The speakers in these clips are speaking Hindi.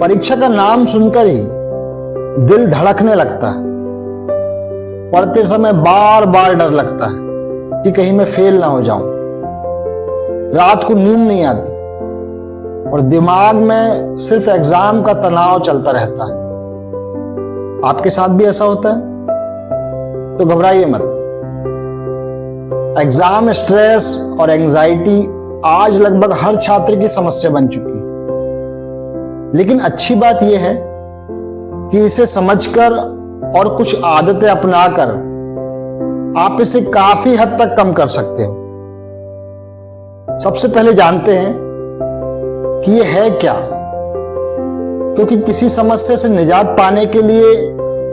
परीक्षा का नाम सुनकर ही दिल धड़कने लगता है। पढ़ते समय बार बार डर लगता है कि कहीं मैं फेल ना हो जाऊं। रात को नींद नहीं आती और दिमाग में सिर्फ एग्जाम का तनाव चलता रहता है। आपके साथ भी ऐसा होता है? तो घबराइए मत। एग्जाम स्ट्रेस और एंजाइटी आज लगभग हर छात्र की समस्या बन चुकी है। लेकिन अच्छी बात यह है कि इसे समझकर और कुछ आदतें अपनाकर आप इसे काफी हद तक कम कर सकते हो। सबसे पहले जानते हैं कि यह है क्या, क्योंकि किसी समस्या से निजात पाने के लिए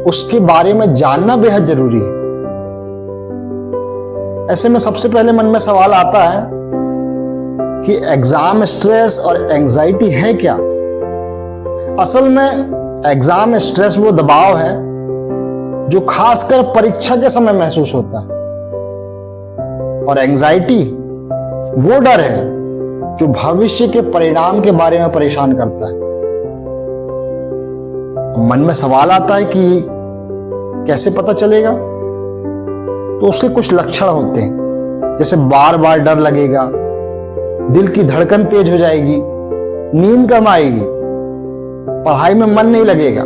उसके बारे में जानना बेहद जरूरी है। ऐसे में सबसे पहले मन में सवाल आता है कि एग्जाम स्ट्रेस और एंजाइटी है क्या। असल में एग्जाम स्ट्रेस वो दबाव है जो खासकर परीक्षा के समय महसूस होता है, और एंजाइटी वो डर है जो भविष्य के परिणाम के बारे में परेशान करता है। मन में सवाल आता है कि कैसे पता चलेगा। तो उसके कुछ लक्षण होते हैं, जैसे बार बार डर लगेगा, दिल की धड़कन तेज हो जाएगी, नींद कम आएगी, पढ़ाई में मन नहीं लगेगा,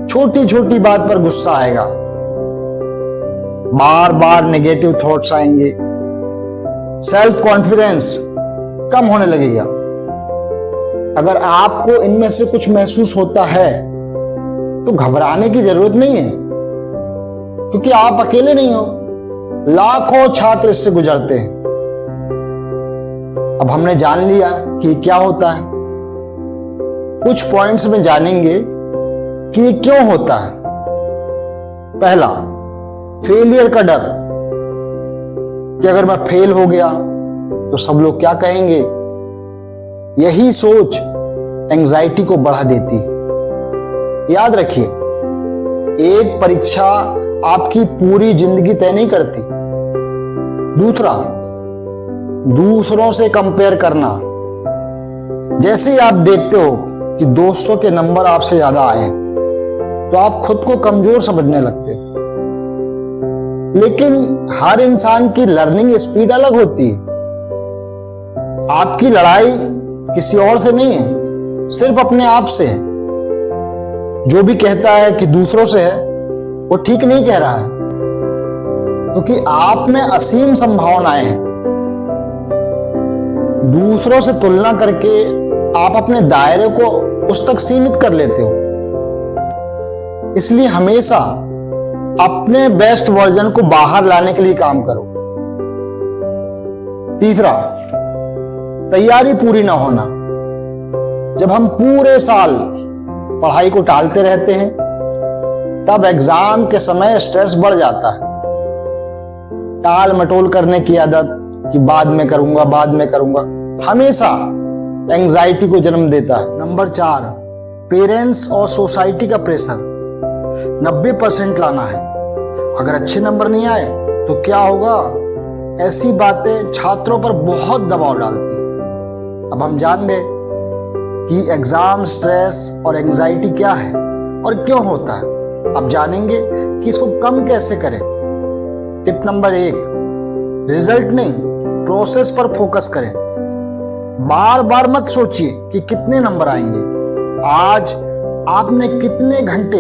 छोटी छोटी बात पर गुस्सा आएगा, बार बार नेगेटिव थॉट्स आएंगे, सेल्फ कॉन्फिडेंस कम होने लगेगा। अगर आपको इनमें से कुछ महसूस होता है तो घबराने की जरूरत नहीं है, क्योंकि आप अकेले नहीं हो। लाखों छात्र इससे गुजरते हैं। अब हमने जान लिया कि क्या होता है। कुछ पॉइंट्स में जानेंगे कि ये क्यों होता है। पहला, फेलियर का डर, कि अगर मैं फेल हो गया तो सब लोग क्या कहेंगे। यही सोच एंजाइटी को बढ़ा देती है। याद रखिए, एक परीक्षा आपकी पूरी जिंदगी तय नहीं करती। दूसरा, दूसरों से कंपेयर करना। जैसे ही आप देखते हो कि दोस्तों के नंबर आपसे ज्यादा आए तो आप खुद को कमजोर समझने लगते हो। लेकिन हर इंसान की लर्निंग स्पीड अलग होती है। आपकी लड़ाई किसी और से नहीं है, सिर्फ अपने आप से है। जो भी कहता है कि दूसरों से है, वो ठीक नहीं कह रहा है, क्योंकि आप में असीम संभावनाएं हैं। दूसरों से तुलना करके आप अपने दायरे को उस तक सीमित कर लेते हो। इसलिए हमेशा अपने बेस्ट वर्जन को बाहर लाने के लिए काम करो। तीसरा, तैयारी पूरी ना होना। जब हम पूरे साल पढ़ाई को टालते रहते हैं, तब एग्जाम के समय स्ट्रेस बढ़ जाता है। टाल मटोल करने की आदत, कि बाद में करूंगा, बाद में करूंगा, हमेशा एंजाइटी को जन्म देता है। नंबर 4, पेरेंट्स और सोसाइटी का प्रेशर। 90% लाना है। अगर अच्छे नंबर नहीं आए तो क्या होगा। ऐसी बातें छात्रों पर बहुत दबाव डालती है। अब हम जान गए कि एग्जाम स्ट्रेस और एंजाइटी क्या है और क्यों होता है। अब जानेंगे कि इसको कम कैसे करें। टिप नंबर 1, रिजल्ट नहीं, प्रोसेस पर फोकस करें। बार बार मत सोचिए कि कितने नंबर आएंगे। आज आपने कितने घंटे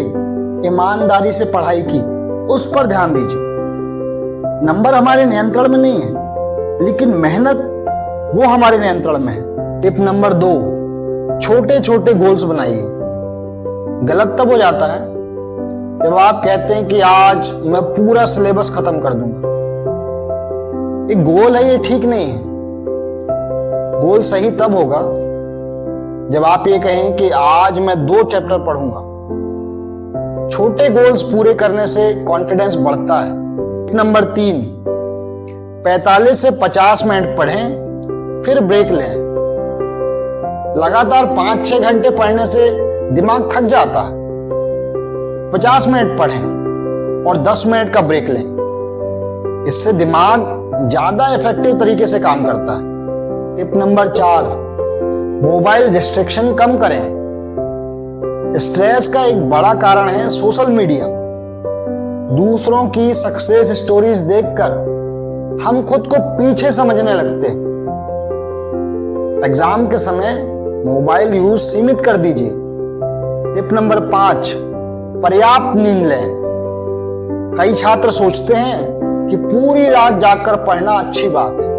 ईमानदारी से पढ़ाई की, उस पर ध्यान दीजिए। नंबर हमारे नियंत्रण में नहीं है, लेकिन मेहनत वो हमारे नियंत्रण में है। टिप नंबर 2, छोटे छोटे गोल्स बनाइए। गलत तब हो जाता है जब आप कहते हैं कि आज मैं पूरा सिलेबस खत्म कर दूंगा। एक गोल है, ये ठीक नहीं है। गोल सही तब होगा जब आप ये कहें कि आज मैं 2 चैप्टर पढ़ूंगा। छोटे गोल्स पूरे करने से कॉन्फिडेंस बढ़ता है। नंबर 3, 45 से 50 मिनट पढ़ें, फिर ब्रेक लें। लगातार 5-6 घंटे पढ़ने से दिमाग थक जाता है। 50 मिनट पढ़ें और 10 मिनट का ब्रेक लें। इससे दिमाग ज्यादा इफेक्टिव तरीके से काम करता है। टिप नंबर 4, मोबाइल डिस्ट्रैक्शन कम करें। स्ट्रेस का एक बड़ा कारण है सोशल मीडिया। दूसरों की सक्सेस स्टोरीज देखकर हम खुद को पीछे समझने लगते हैं। एग्जाम के समय मोबाइल यूज सीमित कर दीजिए। टिप नंबर 5, पर्याप्त नींद लें। कई छात्र सोचते हैं कि पूरी रात जागकर पढ़ना अच्छी बात है,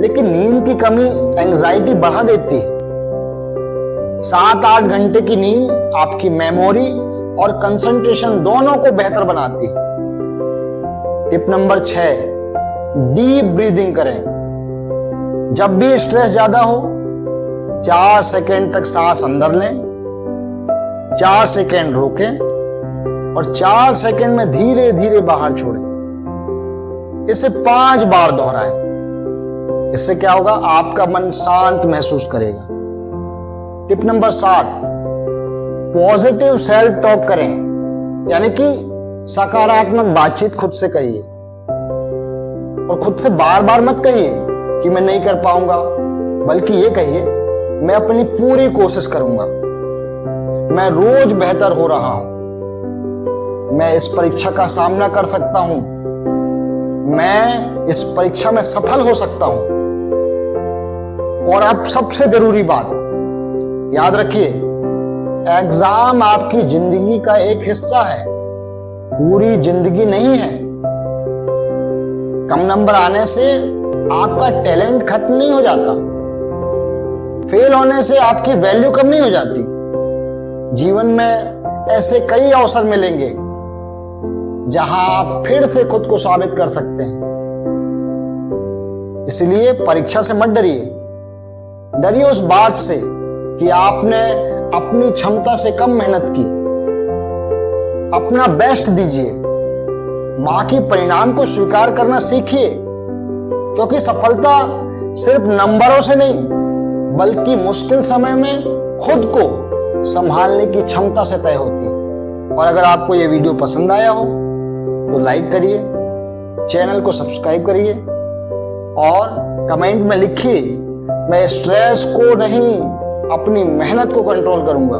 लेकिन नींद की कमी एंजाइटी बढ़ा देती है। 7-8 घंटे की नींद आपकी मेमोरी और कंसंट्रेशन दोनों को बेहतर बनाती है। टिप नंबर 6, डीप ब्रीदिंग करें। जब भी स्ट्रेस ज्यादा हो, 4 सेकेंड तक सांस अंदर लें, 4 सेकेंड रोकें और 4 सेकेंड में धीरे धीरे बाहर छोड़ें। इसे 5 बार दोहराएं। इससे क्या होगा, आपका मन शांत महसूस करेगा। Tip number 7, positive self talk करें, यानी कि सकारात्मक बातचीत खुद से कहिए और खुद से बार बार मत कहिए कि मैं नहीं कर पाऊंगा, बल्कि ये कहिए मैं अपनी पूरी कोशिश करूंगा, मैं रोज बेहतर हो रहा हूं, मैं इस परीक्षा का सामना कर सकता हूं, मैं इस परीक्षा में सफल हो सकता हूं। और अब सबसे जरूरी बात याद रखिए, एग्जाम आपकी जिंदगी का एक हिस्सा है, पूरी जिंदगी नहीं है। कम नंबर आने से आपका टैलेंट खत्म नहीं हो जाता, फेल होने से आपकी वैल्यू कम नहीं हो जाती। जीवन में ऐसे कई अवसर मिलेंगे जहां आप फिर से खुद को साबित कर सकते हैं। इसलिए परीक्षा से मत डरिए, डरिए उस बात से कि आपने अपनी क्षमता से कम मेहनत की। अपना बेस्ट दीजिए, बाकी परिणाम को स्वीकार करना सीखिए, क्योंकि सफलता सिर्फ नंबरों से नहीं, बल्कि मुश्किल समय में खुद को संभालने की क्षमता से तय होती है। और अगर आपको यह वीडियो पसंद आया हो तो लाइक करिए, चैनल को सब्सक्राइब करिए और कमेंट में लिखिए, मैं स्ट्रेस को नहीं अपनी मेहनत को कंट्रोल करूंगा।